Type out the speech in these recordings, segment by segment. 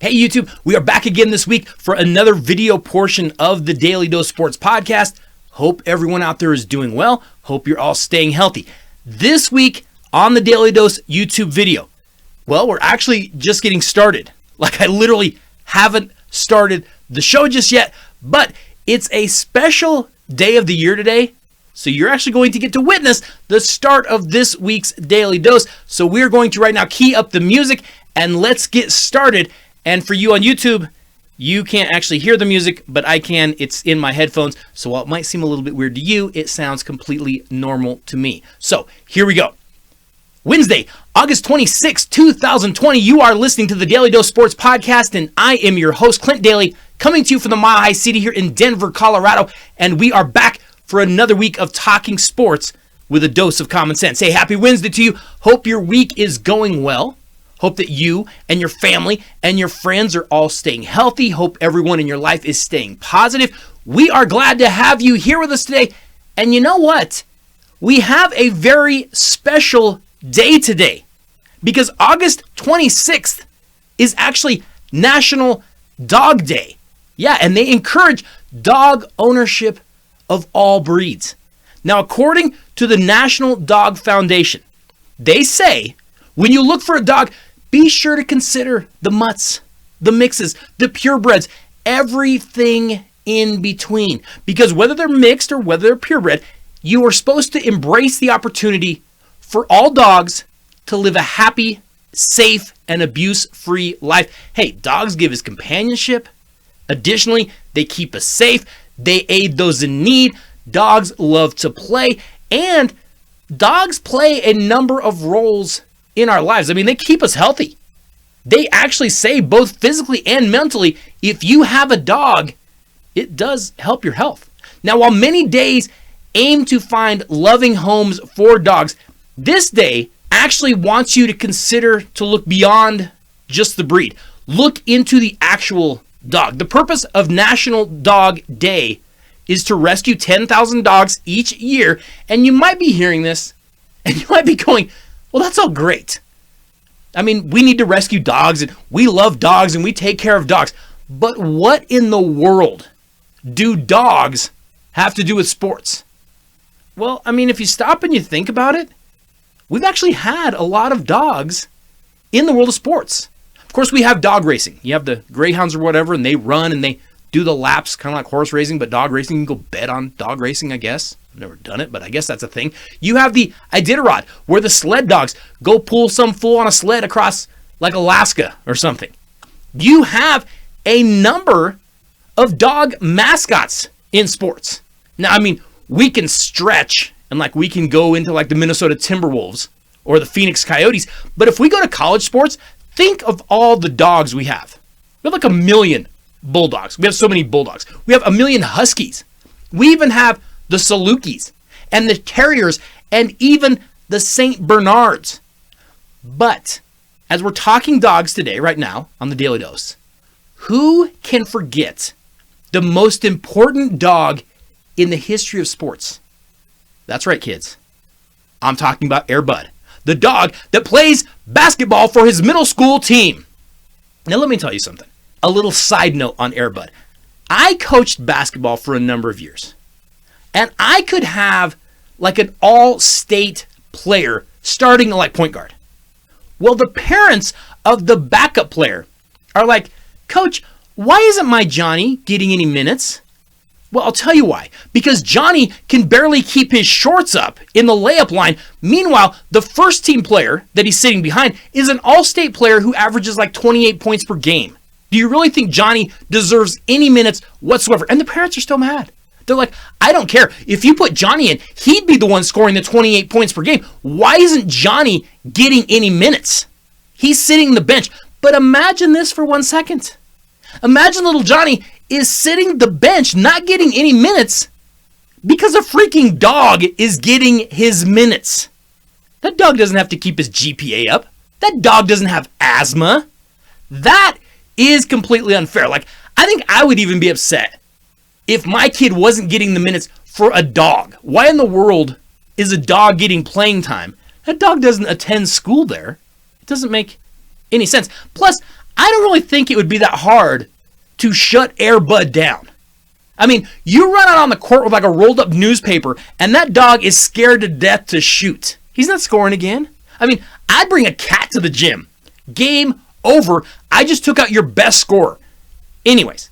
Hey YouTube, we are back again this week for another video portion of the Daly Dose Sports Podcast. Hope everyone out there is doing well. Hope you're all staying healthy. This week on the Daly Dose YouTube video, well, we're actually just getting started. Like I literally haven't started the show just yet, but it's a special day of the year today. So you're actually going to get to witness the start of this week's Daly Dose. So we're going to right now key up the music and let's get started. And for you on YouTube, you can't actually hear the music, but I can. It's in my headphones. So while it might seem a little bit weird to you, it sounds completely normal to me. So here we go. Wednesday, August 26, 2020. You are listening to the Daly Dose Sports Podcast, and I am your host, Clint Daly, coming to you from the Mile High City here in Denver, Colorado. And we are back for another week of talking sports with a dose of common sense. Hey, happy Wednesday to you. Hope your week is going well. Hope that you and your family and your friends are all staying healthy. Hope everyone in your life is staying positive. We are glad to have you here with us today. And you know what? We have a very special day today because August 26th is actually National Dog Day. Yeah, and they encourage dog ownership of all breeds. Now, according to the National Dog Foundation, they say when you look for a dog, be sure to consider the mutts, the mixes, the purebreds, everything in between. Because whether they're mixed or whether they're purebred, you are supposed to embrace the opportunity for all dogs to live a happy, safe, and abuse-free life. Hey, dogs give us companionship. Additionally, they keep us safe. They aid those in need. Dogs love to play. And dogs play a number of roles in our lives. I mean, they keep us healthy. They actually say both physically and mentally, if you have a dog, it does help your health. Now, while many days aim to find loving homes for dogs, this day actually wants you to consider to look beyond just the breed. Look into the actual dog. The purpose of National Dog Day is to rescue 10,000 dogs each year. And you might be hearing this and you might be going, well, that's all great. I mean, we need to rescue dogs and we love dogs and we take care of dogs. But what in the world do dogs have to do with sports? Well, I mean, if you stop and you think about it, we've actually had a lot of dogs in the world of sports. Of course, we have dog racing. You have the greyhounds or whatever, and they run and they do the laps, kind of like horse racing, but dog racing. You can go bet on dog racing, I guess. I've never done it, but I guess that's a thing. You have the Iditarod, where the sled dogs go pull some fool on a sled across like Alaska or something. You have a number of dog mascots in sports. Now, I mean, we can stretch and like we can go into like the Minnesota Timberwolves or the Phoenix Coyotes, but if we go to college sports, think of all the dogs we have. We have like 1 million bulldogs. We have so many bulldogs. We have 1 million huskies. We even have the Salukis and the Terriers and even the St. Bernards. But as we're talking dogs today, right now on the Daly Dose, who can forget the most important dog in the history of sports? That's right, kids. I'm talking about Air Bud, the dog that plays basketball for his middle school team. Now, let me tell you something. A little side note on Air Bud. I coached basketball for a number of years, and I could have like an all-state player starting like point guard. Well, the parents of the backup player are like, Coach, why isn't my Johnny getting any minutes? Well, I'll tell you why. Because Johnny can barely keep his shorts up in the layup line. Meanwhile, the first team player that he's sitting behind is an all-state player who averages like 28 points per game. Do you really think Johnny deserves any minutes whatsoever? And the parents are still mad. They're like, I don't care. If you put Johnny in, he'd be the one scoring the 28 points per game. Why isn't Johnny getting any minutes? He's sitting on the bench. But imagine this for 1 second. Imagine little Johnny is sitting the bench, not getting any minutes because a freaking dog is getting his minutes. That dog doesn't have to keep his GPA up. That dog doesn't have asthma. That is completely unfair. Like, I think I would even be upset if my kid wasn't getting the minutes for a dog. Why in the world is a dog getting playing time? That dog doesn't attend school there. It doesn't make any sense. Plus, I don't really think it would be that hard to shut Air Bud down. I mean, you run out on the court with like a rolled up newspaper and that dog is scared to death to shoot. He's not scoring again. I mean, I'd bring a cat to the gym. Game over. I just took out your best scorer. Anyways,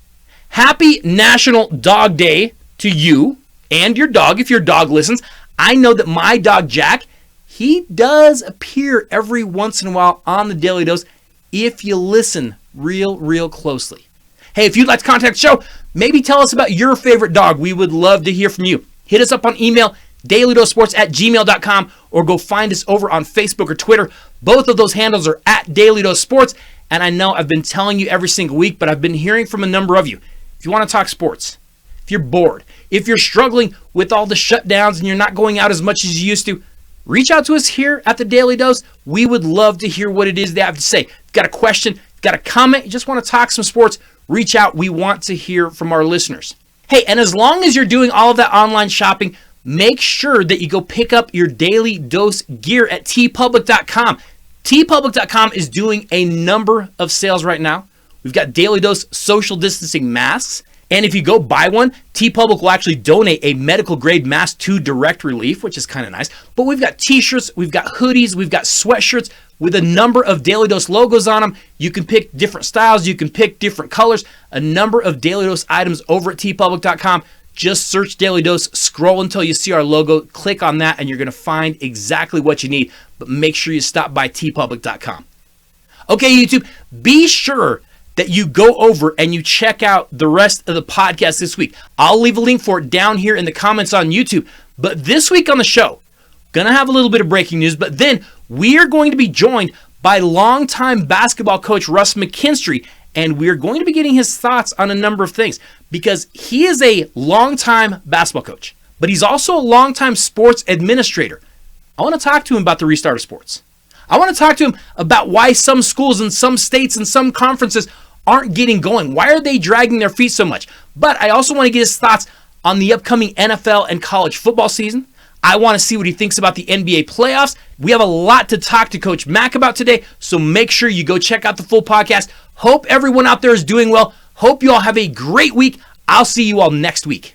happy National Dog Day to you and your dog if your dog listens. I know that my dog Jack, he does appear every once in a while on the Daily Dose if you listen real closely. Hey, if you'd like to contact the show, maybe tell us about your favorite dog. We would love to hear from you. Hit us up on email, dailydosesports@gmail.com, or go find us over on Facebook or Twitter. Both of those handles are at Daily Dose Sports. And I know I've been telling you every single week, but I've been hearing from a number of you. If you want to talk sports, if you're bored, if you're struggling with all the shutdowns and you're not going out as much as you used to, reach out to us here at the Daily Dose. We would love to hear what it is they have to say. If you've got a question, got a comment, you just want to talk some sports, reach out. We want to hear from our listeners. Hey, and as long as you're doing all of that online shopping, make sure that you go pick up your Daily Dose gear at tpublic.com. tpublic.com is doing a number of sales right now. We've got Daily Dose social distancing masks. And if you go buy one, TeePublic will actually donate a medical grade mask to Direct Relief, which is kind of nice. But we've got t-shirts, we've got hoodies, we've got sweatshirts with a number of Daily Dose logos on them. You can pick different styles, you can pick different colors, a number of Daily Dose items over at tpublic.com. Just search Daily Dose, scroll until you see our logo, click on that, and you're going to find exactly what you need. But make sure you stop by tpublic.com. Okay, YouTube, be sure that you go over and you check out the rest of the podcast this week. I'll leave a link for it down here in the comments on YouTube. But this week on the show, gonna have a little bit of breaking news, but then we are going to be joined by longtime basketball coach Russ McKinstry, and we're going to be getting his thoughts on a number of things because he is a longtime basketball coach, but he's also a longtime sports administrator. I want to talk to him about the restart of sports. I want to talk to him about why some schools in some states and some conferences aren't getting going. Why are they dragging their feet so much? But I also want to get his thoughts on the upcoming NFL and college football season. I want to see what he thinks about the NBA playoffs. We have a lot to talk to Coach Mack about today, so make sure you go check out the full podcast. Hope everyone out there is doing well. Hope you all have a great week. I'll see you all next week.